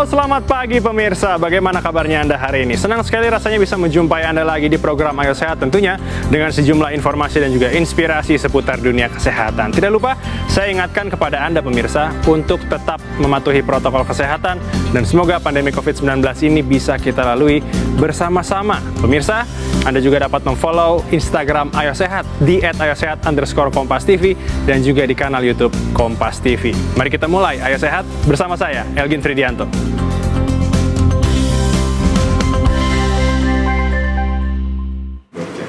Halo, selamat pagi pemirsa. Bagaimana kabarnya Anda hari ini? Senang sekali rasanya bisa menjumpai Anda lagi di program Ayo Sehat tentunya dengan sejumlah informasi dan juga inspirasi seputar dunia kesehatan. Tidak lupa, saya ingatkan kepada Anda pemirsa untuk tetap mematuhi protokol kesehatan dan semoga pandemi COVID-19 ini bisa kita lalui bersama-sama. Pemirsa, Anda juga dapat memfollow Instagram Ayo Sehat di @ayosehat_kompas.tv dan juga di kanal YouTube Kompas TV. Mari kita mulai Ayo Sehat bersama saya, Elgin Fridianto.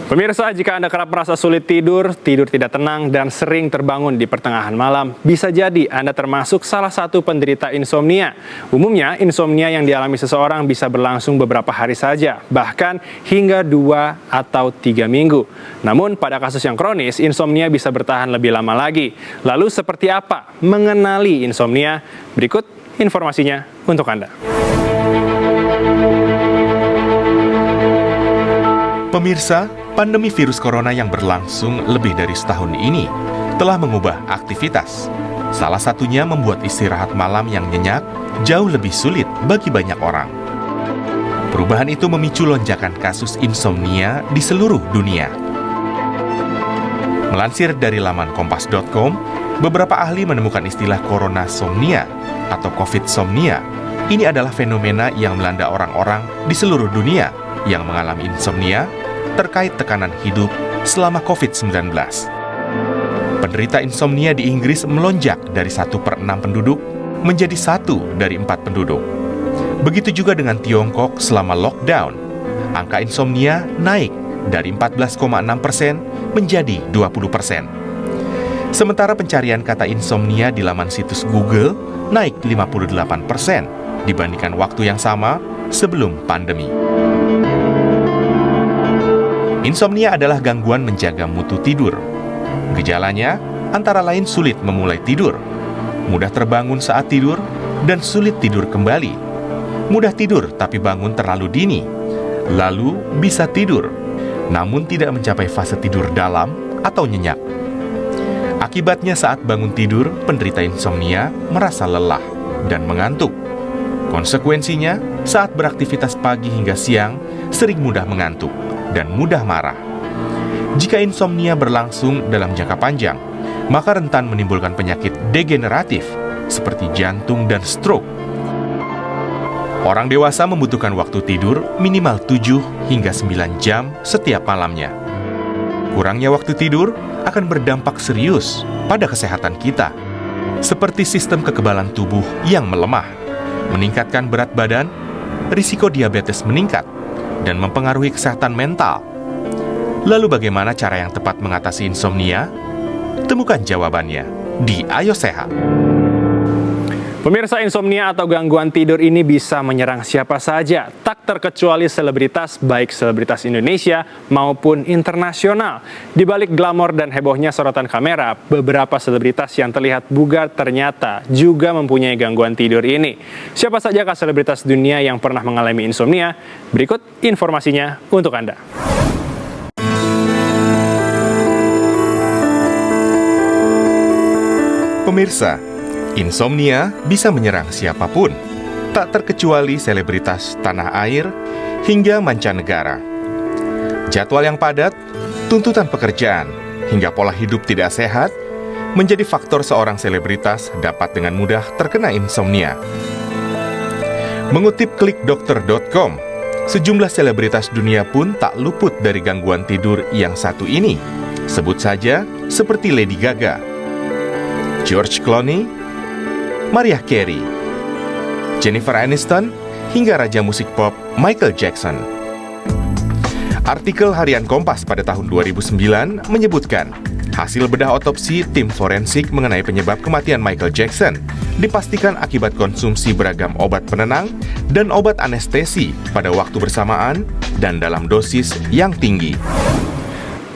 Pemirsa, jika Anda kerap merasa sulit tidur tidak tenang, dan sering terbangun di pertengahan malam, bisa jadi Anda termasuk salah satu penderita insomnia. Umumnya, insomnia yang dialami seseorang bisa berlangsung beberapa hari saja, bahkan hingga 2 atau 3 minggu. Namun, pada kasus yang kronis, insomnia bisa bertahan lebih lama lagi. Lalu, seperti apa mengenali insomnia? Berikut informasinya untuk Anda. Pemirsa, pandemi virus corona yang berlangsung lebih dari setahun ini telah mengubah aktivitas. Salah satunya membuat istirahat malam yang nyenyak jauh lebih sulit bagi banyak orang. Perubahan itu memicu lonjakan kasus insomnia di seluruh dunia. Melansir dari laman kompas.com, beberapa ahli menemukan istilah coronasomnia atau COVID-somnia. Ini adalah fenomena yang melanda orang-orang di seluruh dunia yang mengalami insomnia terkait tekanan hidup selama COVID-19. Penderita insomnia di Inggris melonjak dari 1/6 penduduk menjadi 1 dari 4 penduduk. Begitu juga dengan Tiongkok selama lockdown. Angka insomnia naik dari 14,6% menjadi 20%. Sementara pencarian kata insomnia di laman situs Google naik 58% dibandingkan waktu yang sama sebelum pandemi. Insomnia adalah gangguan menjaga mutu tidur. Gejalanya antara lain sulit memulai tidur, mudah terbangun saat tidur, dan sulit tidur kembali. Mudah tidur tapi bangun terlalu dini, lalu bisa tidur, namun tidak mencapai fase tidur dalam atau nyenyak. Akibatnya saat bangun tidur, penderita insomnia merasa lelah dan mengantuk. Konsekuensinya, saat beraktivitas pagi hingga siang, sering mudah mengantuk dan mudah marah. Jika insomnia berlangsung dalam jangka panjang, maka rentan menimbulkan penyakit degeneratif seperti jantung dan stroke. Orang dewasa membutuhkan waktu tidur minimal 7 hingga 9 jam setiap malamnya. Kurangnya waktu tidur akan berdampak serius pada kesehatan kita, seperti sistem kekebalan tubuh yang melemah, meningkatkan berat badan, risiko diabetes meningkat, dan mempengaruhi kesehatan mental. Lalu bagaimana cara yang tepat mengatasi insomnia? Temukan jawabannya di Ayo Sehat. Pemirsa, insomnia atau gangguan tidur ini bisa menyerang siapa saja, tak terkecuali selebritas, baik selebritas Indonesia maupun internasional. Di balik glamor dan hebohnya sorotan kamera, beberapa selebritas yang terlihat bugar ternyata juga mempunyai gangguan tidur ini. Siapa sajakah selebritas dunia yang pernah mengalami insomnia? Berikut informasinya untuk Anda. Pemirsa, insomnia bisa menyerang siapapun, tak terkecuali selebritas tanah air hingga mancanegara. Jadwal yang padat, tuntutan pekerjaan, hingga pola hidup tidak sehat menjadi faktor seorang selebritas dapat dengan mudah terkena insomnia. Mengutip klikdokter.com, sejumlah selebritas dunia pun tak luput dari gangguan tidur yang satu ini. Sebut saja seperti Lady Gaga, George Clooney, Mariah Carey, Jennifer Aniston, hingga raja musik pop Michael Jackson. Artikel harian Kompas pada tahun 2009 menyebutkan, hasil bedah otopsi tim forensik mengenai penyebab kematian Michael Jackson dipastikan akibat konsumsi beragam obat penenang dan obat anestesi pada waktu bersamaan dan dalam dosis yang tinggi.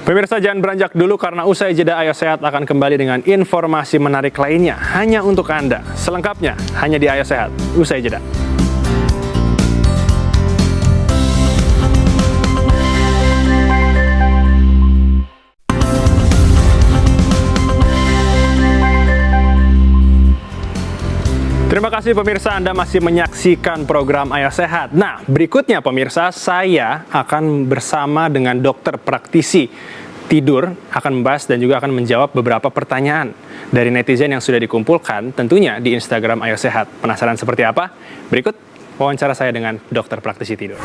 Pemirsa, jangan beranjak dulu karena usai jeda Ayo Sehat akan kembali dengan informasi menarik lainnya hanya untuk Anda. Selengkapnya hanya di Ayo Sehat, usai jeda. Terima kasih pemirsa, Anda masih menyaksikan program Ayo Sehat. Nah, berikutnya pemirsa, saya akan bersama dengan dokter praktisi tidur, akan membahas dan juga akan menjawab beberapa pertanyaan dari netizen yang sudah dikumpulkan tentunya di Instagram Ayo Sehat. Penasaran seperti apa? Berikut wawancara saya dengan dokter praktisi tidur.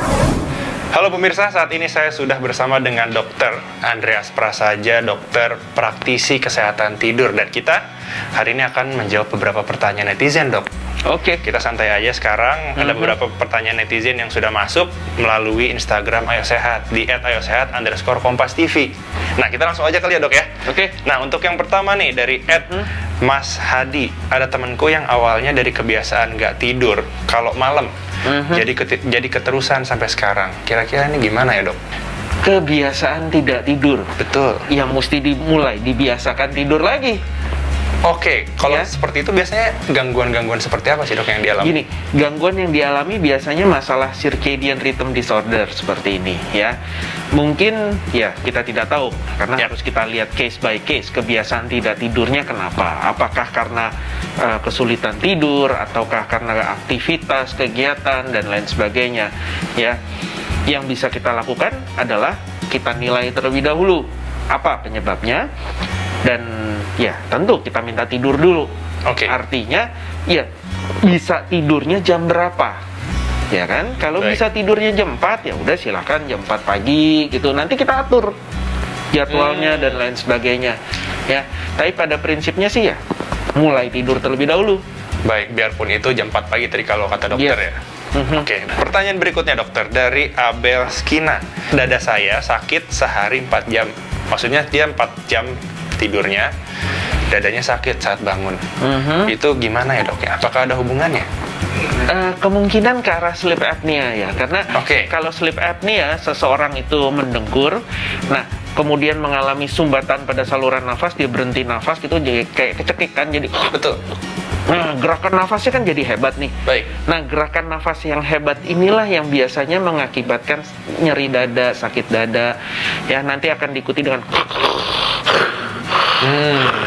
Halo pemirsa, saat ini saya sudah bersama dengan Dr. Andreas Prasaja, dokter praktisi kesehatan tidur. Dan kita hari ini akan menjawab beberapa pertanyaan netizen, dok. Oke. Kita santai aja sekarang. Ada beberapa pertanyaan netizen yang sudah masuk melalui Instagram Ayo Sehat di @ayosehat_kompas_tv. Nah, kita langsung aja kali ya, dok ya. Oke. Nah, untuk yang pertama nih dari @Mas Hadi. Ada temanku yang awalnya dari kebiasaan nggak tidur kalau malam. Jadi keterusan sampai sekarang. Kira-kira ini gimana ya, dok? Kebiasaan tidak tidur. Betul. Yang mesti dimulai, dibiasakan tidur lagi. Oke, kalau Ya. seperti itu biasanya gangguan-gangguan seperti apa sih, dok, yang dialami? Gini, gangguan yang dialami biasanya masalah circadian rhythm disorder seperti ini ya. Mungkin ya kita tidak tahu karena Ya. harus kita lihat case by case kebiasaan tidak tidurnya kenapa. Apakah karena kesulitan tidur ataukah karena aktivitas, kegiatan dan lain sebagainya ya. Yang bisa kita lakukan adalah kita nilai terlebih dahulu apa penyebabnya. Dan ya tentu kita minta tidur dulu. Oke. Artinya ya bisa tidurnya jam berapa? Ya kan? Kalau Baik. bisa tidurnya jam 4 ya udah silakan jam 4 pagi gitu. Nanti kita atur jadwalnya dan lain sebagainya. Ya, tapi pada prinsipnya sih ya mulai tidur terlebih dahulu. Baik, biarpun itu jam 4 pagi tadi kalau kata dokter Yes. ya. Oke, pertanyaan berikutnya dokter dari Abel Skina. Dada saya sakit sehari 4 jam. Maksudnya dia 4 jam tidurnya, dadanya sakit saat bangun. Itu gimana ya, dok ya? Apakah ada hubungannya? Kemungkinan ke arah sleep apnea ya, karena Oke. kalau sleep apnea seseorang itu mendengkur, nah kemudian mengalami sumbatan pada saluran nafas, dia berhenti nafas gitu, jadi kayak kecekik kan, jadi Betul. nah gerakan nafasnya kan jadi hebat nih. Baik. Nah gerakan nafas yang hebat inilah yang biasanya mengakibatkan nyeri dada, sakit dada ya, nanti akan diikuti dengan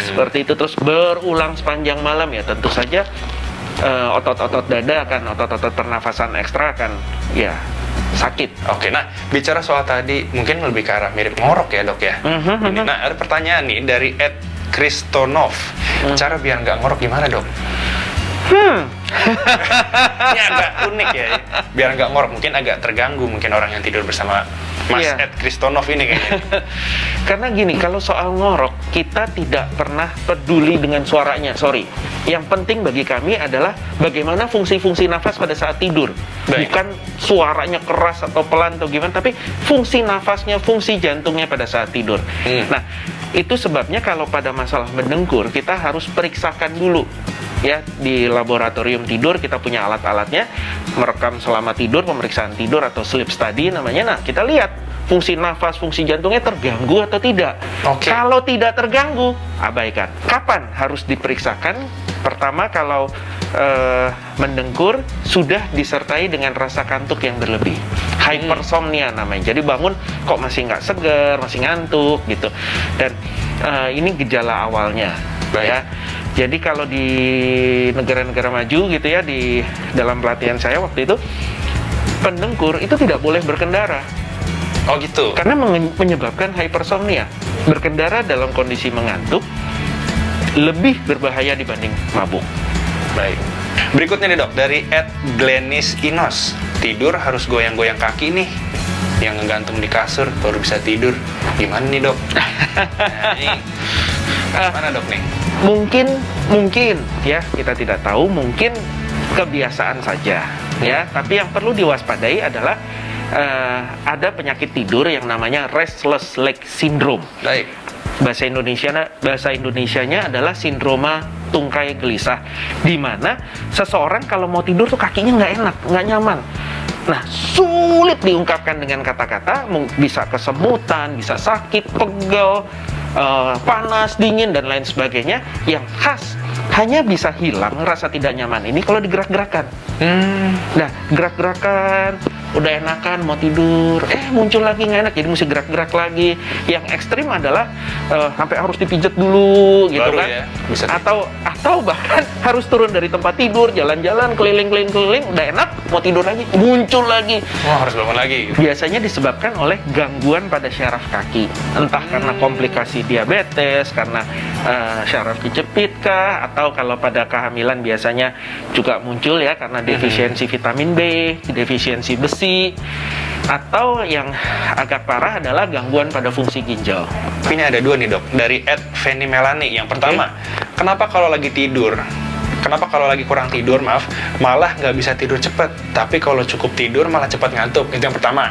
seperti itu terus berulang sepanjang malam ya, tentu saja otot-otot dada akan, otot-otot pernafasan ekstra akan ya sakit. Oke, nah bicara soal tadi mungkin lebih ke arah mirip ngorok ya, dok ya. Nah, ada pertanyaan nih dari @Kristonov. Cara biar nggak ngorok gimana, dok? Ini agak unik ya. Biar nggak ngorok, mungkin agak terganggu mungkin orang yang tidur bersama Mas Iya. @Kristonov ini kayaknya. Karena gini, kalau soal ngorok kita tidak pernah peduli dengan suaranya, sorry. Yang penting bagi kami adalah bagaimana fungsi-fungsi nafas pada saat tidur. Baik. Bukan suaranya keras atau pelan atau gimana, tapi fungsi nafasnya, fungsi jantungnya pada saat tidur. Nah, itu sebabnya kalau pada masalah mendengkur kita harus periksakan dulu. Ya, di laboratorium tidur kita punya alat-alatnya, merekam selama tidur, pemeriksaan tidur atau sleep study namanya. Nah, kita lihat fungsi nafas, fungsi jantungnya terganggu atau tidak. Oke. Kalau tidak terganggu, abaikan. Kapan harus diperiksakan? Pertama, kalau mendengkur sudah disertai dengan rasa kantuk yang berlebih, hypersomnia namanya. Jadi bangun kok masih nggak segar, masih ngantuk gitu. Dan ini gejala awalnya. Baik. Ya. Jadi kalau di negara-negara maju gitu ya, di dalam pelatihan saya waktu itu, pendengkur itu tidak boleh berkendara Oh gitu. karena menyebabkan hypersomnia. Berkendara dalam kondisi mengantuk lebih berbahaya dibanding mabuk. Baik. Berikutnya nih, dok, dari @Glenis Inos. Tidur harus goyang-goyang kaki nih, yang ngegantung di kasur baru bisa tidur. Gimana nih, dok? Nah, ini gimana, dok nih? Mungkin ya, kita tidak tahu, mungkin kebiasaan saja ya, tapi yang perlu diwaspadai adalah ada penyakit tidur yang namanya restless leg syndrome. Baik. Bahasa Indonesianya adalah sindroma tungkai gelisah, di mana seseorang kalau mau tidur tuh kakinya nggak enak, nggak nyaman. Nah, sulit diungkapkan dengan kata-kata, bisa kesemutan, bisa sakit, pegel, panas, dingin, dan lain sebagainya, yang khas hanya bisa hilang rasa tidak nyaman ini kalau digerak-gerakan. Nah, gerak-gerakan, udah enakan mau tidur, muncul lagi nggak enak, jadi mesti gerak-gerak lagi. Yang ekstrim adalah sampai harus dipijat dulu gitu Baru kan, ya, bisa atau bahkan harus turun dari tempat tidur, jalan-jalan keliling-keliling, udah enak mau tidur lagi, muncul lagi. Harus bangun lagi. Biasanya disebabkan oleh gangguan pada syaraf kaki, entah karena komplikasi diabetes, karena syaraf kejepit kah, atau kalau pada kehamilan biasanya juga muncul ya karena defisiensi vitamin B, defisiensi besi, atau yang agak parah adalah gangguan pada fungsi ginjal. Ini ada dua nih dok, dari Fanny Melani. Yang pertama, kenapa kalau lagi kurang tidur, malah nggak bisa tidur cepat, tapi kalau cukup tidur malah cepat ngantuk. Itu yang pertama.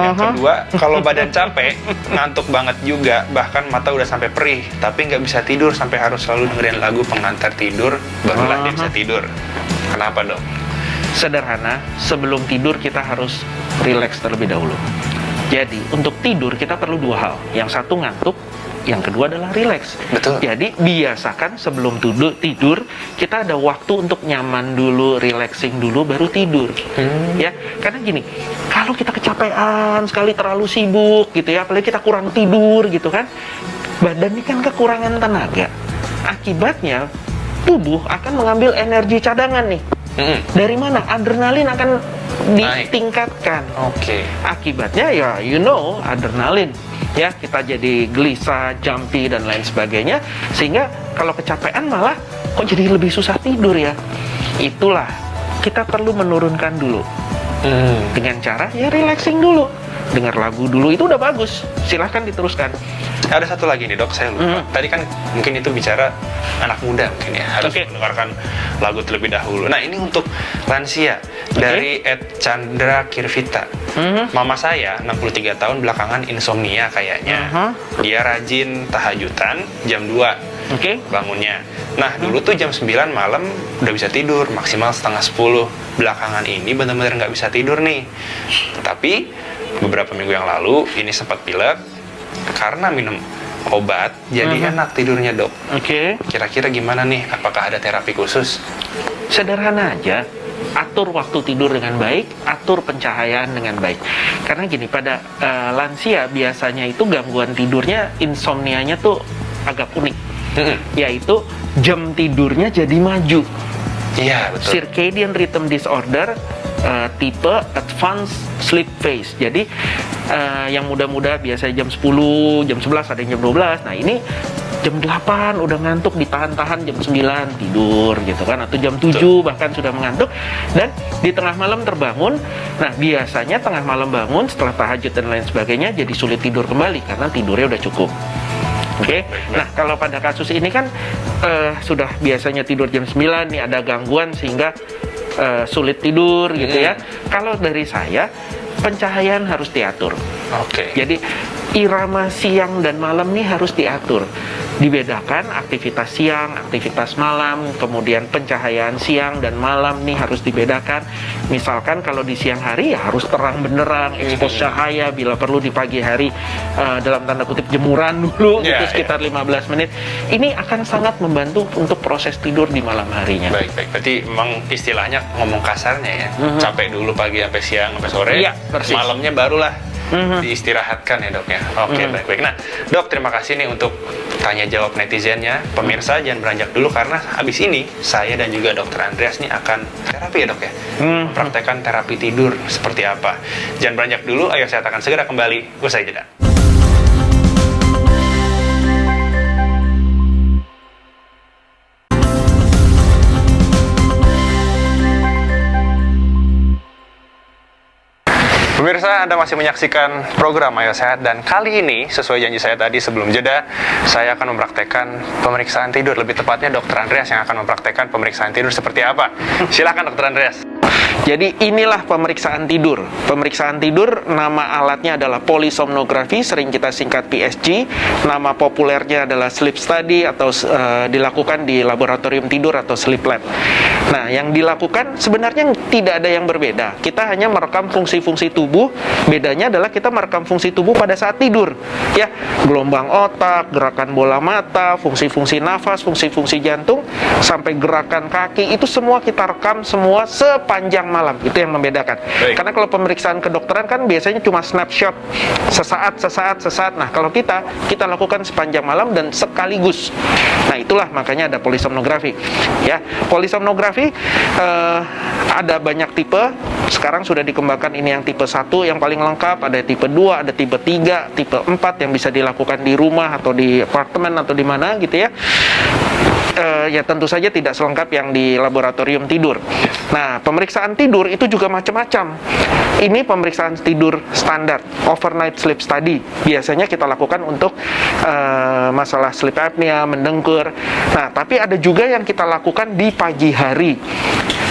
Yang kedua, kalau badan capek, ngantuk banget juga, bahkan mata udah sampai perih, tapi nggak bisa tidur sampai harus selalu dengerin lagu pengantar tidur, barulah dia bisa tidur. Kenapa dok? Sederhana, sebelum tidur kita harus rileks terlebih dahulu. Jadi untuk tidur kita perlu dua hal. Yang satu ngantuk, yang kedua adalah rileks. Betul. Jadi biasakan sebelum tidur kita ada waktu untuk nyaman dulu, relaxing dulu, baru tidur. Ya, karena gini, kalau kita kecapean sekali, terlalu sibuk gitu ya, apalagi kita kurang tidur gitu kan, badan ini kan kekurangan tenaga. Akibatnya tubuh akan mengambil energi cadangan nih. Dari mana? Adrenalin akan ditingkatkan. Akibatnya ya adrenalin. Ya, kita jadi gelisah, jumpy dan lain sebagainya, sehingga kalau kecapean malah kok jadi lebih susah tidur ya. Itulah kita perlu menurunkan dulu. Dengan cara ya relaxing dulu. Dengar lagu dulu, itu udah bagus. Silahkan diteruskan. Ada satu lagi nih dok, saya lupa. Tadi kan mungkin itu bicara anak muda mungkin ya, harus mendengarkan lagu terlebih dahulu. Nah ini untuk lansia, dari Chandra Kirvita. Mama saya 63 tahun belakangan insomnia kayaknya. Dia rajin tahajudan jam 2 bangunnya. Nah dulu tuh jam 9 malam udah bisa tidur, maksimal setengah 10. Belakangan ini benar-benar nggak bisa tidur nih. Tapi beberapa minggu yang lalu ini sempat pilek karena minum obat, jadi enak tidurnya dok. Kira-kira gimana nih? Apakah ada terapi khusus? Sederhana aja, atur waktu tidur dengan baik, atur pencahayaan dengan baik. Karena gini, pada lansia biasanya itu gangguan tidurnya, insomnianya tuh agak unik, yaitu jam tidurnya jadi maju. Iya betul. Circadian rhythm disorder tipe advanced sleep phase. Jadi yang muda-muda biasanya jam 10, jam 11, ada yang jam 12. Nah ini jam 8 udah ngantuk, ditahan-tahan jam 9 tidur gitu kan, atau jam 7 bahkan sudah mengantuk, dan di tengah malam terbangun. Nah biasanya tengah malam bangun setelah tahajud dan lain sebagainya jadi sulit tidur kembali karena tidurnya udah cukup. Nah kalau pada kasus ini kan sudah biasanya tidur jam 9, nih ada gangguan sehingga sulit tidur gitu ya. Kalau dari saya, pencahayaan harus diatur. Jadi irama siang dan malam nih harus diatur. Dibedakan aktivitas siang, aktivitas malam, kemudian pencahayaan siang dan malam nih harus dibedakan. Misalkan kalau di siang hari ya harus terang benderang, ekspos cahaya, bila perlu di pagi hari dalam tanda kutip jemuran dulu gitu sekitar 15 menit. Ini akan sangat membantu untuk proses tidur di malam harinya. Baik. Berarti memang istilahnya ngomong kasarnya ya, capek dulu pagi sampai siang sampai sore, malamnya barulah diistirahatkan ya dok ya. Baik. Nah dok, terima kasih nih untuk tanya jawab netizennya. Pemirsa jangan beranjak dulu karena habis ini saya dan juga dokter Andreas nih akan terapi ya dok ya, mempraktekkan terapi tidur seperti apa. Jangan beranjak dulu, ayo saya akan segera kembali usai jeda. Pemirsa, Anda masih menyaksikan program Ayo Sehat, dan kali ini sesuai janji saya tadi sebelum jeda, saya akan mempraktekkan pemeriksaan tidur. Lebih tepatnya dokter Andreas yang akan mempraktekkan pemeriksaan tidur seperti apa. Silakan dokter Andreas. Jadi inilah pemeriksaan tidur. Pemeriksaan tidur, nama alatnya adalah polisomnografi, sering kita singkat PSG. Nama populernya adalah sleep study atau dilakukan di laboratorium tidur atau sleep lab. Nah, yang dilakukan sebenarnya tidak ada yang berbeda. Kita hanya merekam fungsi-fungsi tubuh. Bedanya adalah kita merekam fungsi tubuh pada saat tidur. Ya, gelombang otak, gerakan bola mata, fungsi-fungsi nafas, fungsi-fungsi jantung, sampai gerakan kaki, itu semua kita rekam semua sepanjang malam. Itu yang membedakan. Baik. Karena kalau pemeriksaan kedokteran kan biasanya cuma snapshot sesaat. Nah, kalau kita lakukan sepanjang malam dan sekaligus. Nah, itulah makanya ada polisomnografi. Ya, polisomnografi ada banyak tipe. Sekarang sudah dikembangkan ini yang tipe 1 yang paling lengkap, ada tipe 2, ada tipe 3, tipe 4 yang bisa dilakukan di rumah atau di apartemen atau di mana gitu ya. Ya tentu saja tidak selengkap yang di laboratorium tidur. Nah, pemeriksaan tidur itu juga macam-macam. Ini pemeriksaan tidur standar, overnight sleep study. Biasanya kita lakukan untuk masalah sleep apnea, mendengkur. Nah, tapi ada juga yang kita lakukan di pagi hari.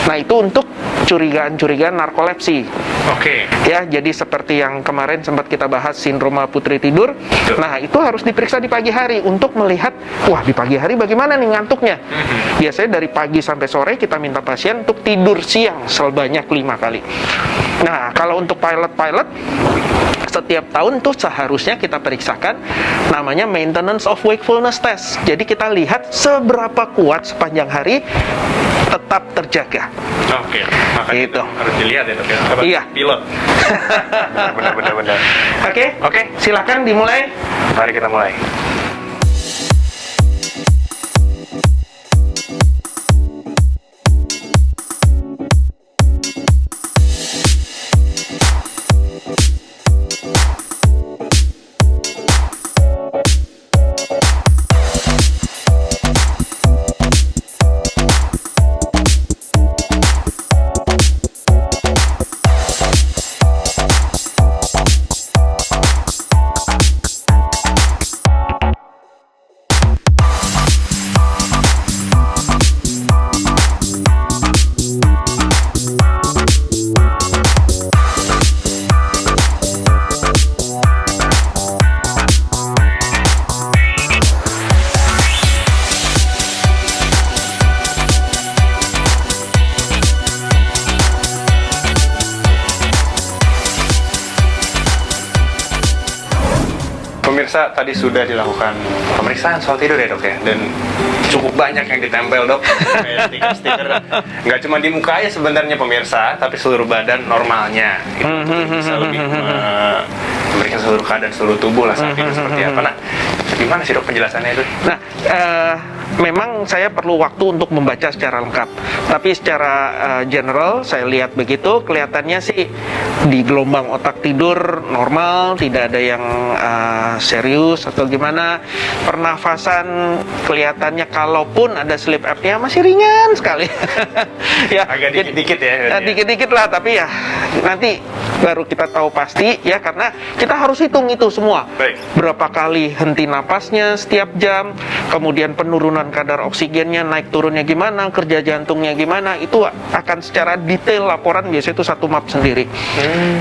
Nah, itu untuk curigaan narkolepsi. Oke. Ya, jadi seperti yang kemarin sempat kita bahas sindroma putri tidur. Nah, itu harus diperiksa di pagi hari untuk melihat, wah di pagi hari bagaimana nih ngantuknya. Biasanya dari pagi sampai sore kita minta pasien untuk tidur siang sebanyak 5 kali. Nah, kalau untuk pilot setiap tahun tuh seharusnya kita periksakan namanya maintenance of wakefulness test. Jadi kita lihat seberapa kuat sepanjang hari tetap terjaga. Oke. Makanya Itu. harus dilihat ya, Dok ya. Apa? Iya. Pilot. Benar. Oke, silakan dimulai. Mari kita mulai. Pemirsa, tadi sudah dilakukan pemeriksaan soal tidur ya, Dok ya, dan cukup banyak yang ditempel, Dok. Kayak stiker-stiker, nggak cuma di muka aja sebenarnya pemirsa, tapi seluruh badan normalnya gitu, untuk bisa lebih memberikan seluruh keadaan seluruh tubuh lah saat tidur seperti apa. Nah, gimana sih, Dok, penjelasannya itu? Nah, memang saya perlu waktu untuk membaca secara lengkap. Tapi secara general saya lihat begitu, kelihatannya sih di gelombang otak tidur normal, tidak ada yang serius atau gimana. Pernafasan kelihatannya kalaupun ada sleep apnea masih ringan sekali. Ya, Agak dikit-dikit ya. berarti ya? dikit-dikit lah, tapi ya nanti baru kita tahu pasti ya, karena kita harus hitung itu semua. Baik. Berapa kali henti napasnya setiap jam, kemudian penurunan kadar oksigennya naik turunnya gimana, kerja jantungnya gimana, itu akan secara detail laporan, biasanya itu satu map sendiri.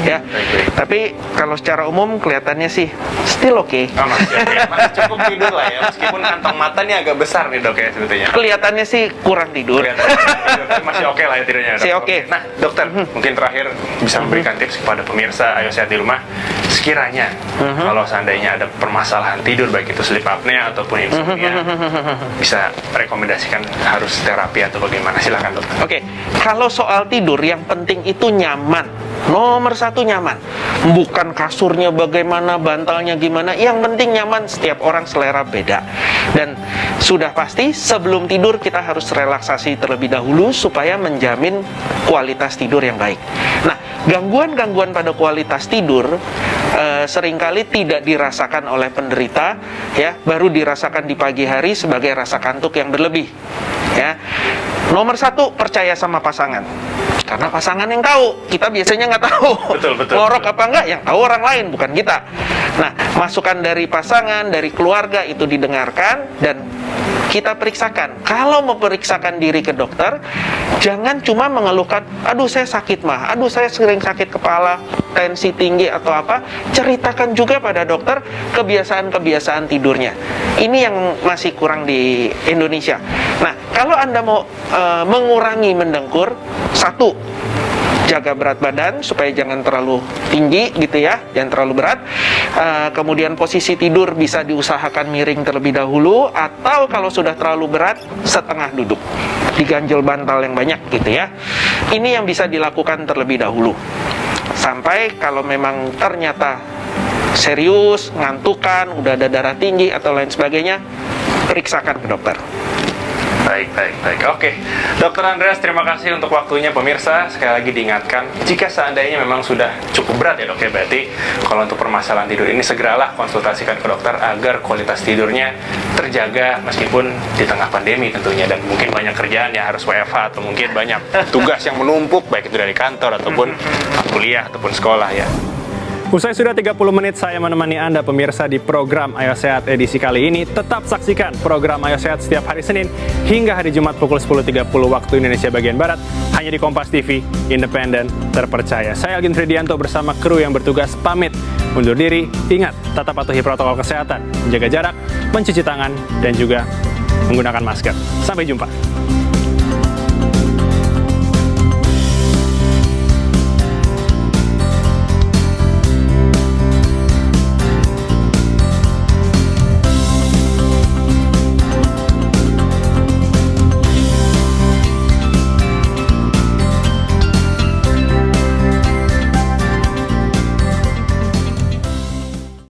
Ya. baik. Tapi kalau secara umum kelihatannya sih still oke. Masih cukup tidur lah ya, meskipun kantong matanya agak besar nih, Dok ya, sebetulnya. Kelihatannya sih kurang tidur. Kelihatan masih oke lah ya tidurnya, Dok. Masih oke. Nah, dokter, mungkin terakhir bisa memberikan tips kepada pemirsa Ayo Sehat di Rumah, sekiranya kalau seandainya ada permasalahan tidur, baik itu sleep apnea ataupun insomnia, bisa rekomendasikan harus terapi atau bagaimana? Silakan, dokter. Oke, kalau soal tidur yang penting itu nyaman. Nomor 1 nyaman. Bukan kasurnya bagaimana, bantalnya gimana. Yang penting nyaman. Setiap orang selera beda. Dan sudah pasti sebelum tidur kita harus relaksasi terlebih dahulu supaya menjamin kualitas tidur yang baik. Nah, gangguan-gangguan pada kualitas tidur seringkali tidak dirasakan oleh penderita, ya, baru dirasakan di pagi hari sebagai rasa kantuk yang berlebih. Ya. Nomor 1, percaya sama pasangan. Karena pasangan yang tahu, kita biasanya nggak tahu. Betul. Ngorok apa enggak, yang tahu orang lain, bukan kita. Nah, masukan dari pasangan, dari keluarga itu didengarkan dan kita periksakan. Kalau memeriksakan diri ke dokter, jangan cuma mengeluhkan, aduh saya sakit mah, aduh saya sering sakit kepala, tensi tinggi atau apa. Ceritakan juga pada dokter kebiasaan-kebiasaan tidurnya. Ini yang masih kurang di Indonesia. Nah, kalau Anda mau mengurangi mendengkur, 1, jaga berat badan supaya jangan terlalu tinggi gitu ya, jangan terlalu berat. Kemudian posisi tidur bisa diusahakan miring terlebih dahulu, atau kalau sudah terlalu berat setengah duduk, diganjel bantal yang banyak gitu ya. Ini yang bisa dilakukan terlebih dahulu. Sampai kalau memang ternyata serius, ngantukan, udah ada darah tinggi atau lain sebagainya, periksakan ke dokter. Baik. Oke, Dokter Andreas, terima kasih untuk waktunya. Pemirsa, sekali lagi diingatkan, jika seandainya memang sudah cukup berat ya dok ya, berarti kalau untuk permasalahan tidur ini segeralah konsultasikan ke dokter agar kualitas tidurnya terjaga meskipun di tengah pandemi tentunya, dan mungkin banyak kerjaan ya, harus WFH atau mungkin banyak tugas yang menumpuk baik itu dari kantor ataupun kuliah ataupun sekolah ya. Usai sudah 30 menit saya menemani Anda pemirsa di program Ayo Sehat edisi kali ini. Tetap saksikan program Ayo Sehat setiap hari Senin hingga hari Jumat pukul 10.30 waktu Indonesia bagian Barat, hanya di Kompas TV, independen, terpercaya. Saya Algin Fridianto bersama kru yang bertugas pamit undur diri. Ingat, tetap patuhi protokol kesehatan, menjaga jarak, mencuci tangan, dan juga menggunakan masker. Sampai jumpa.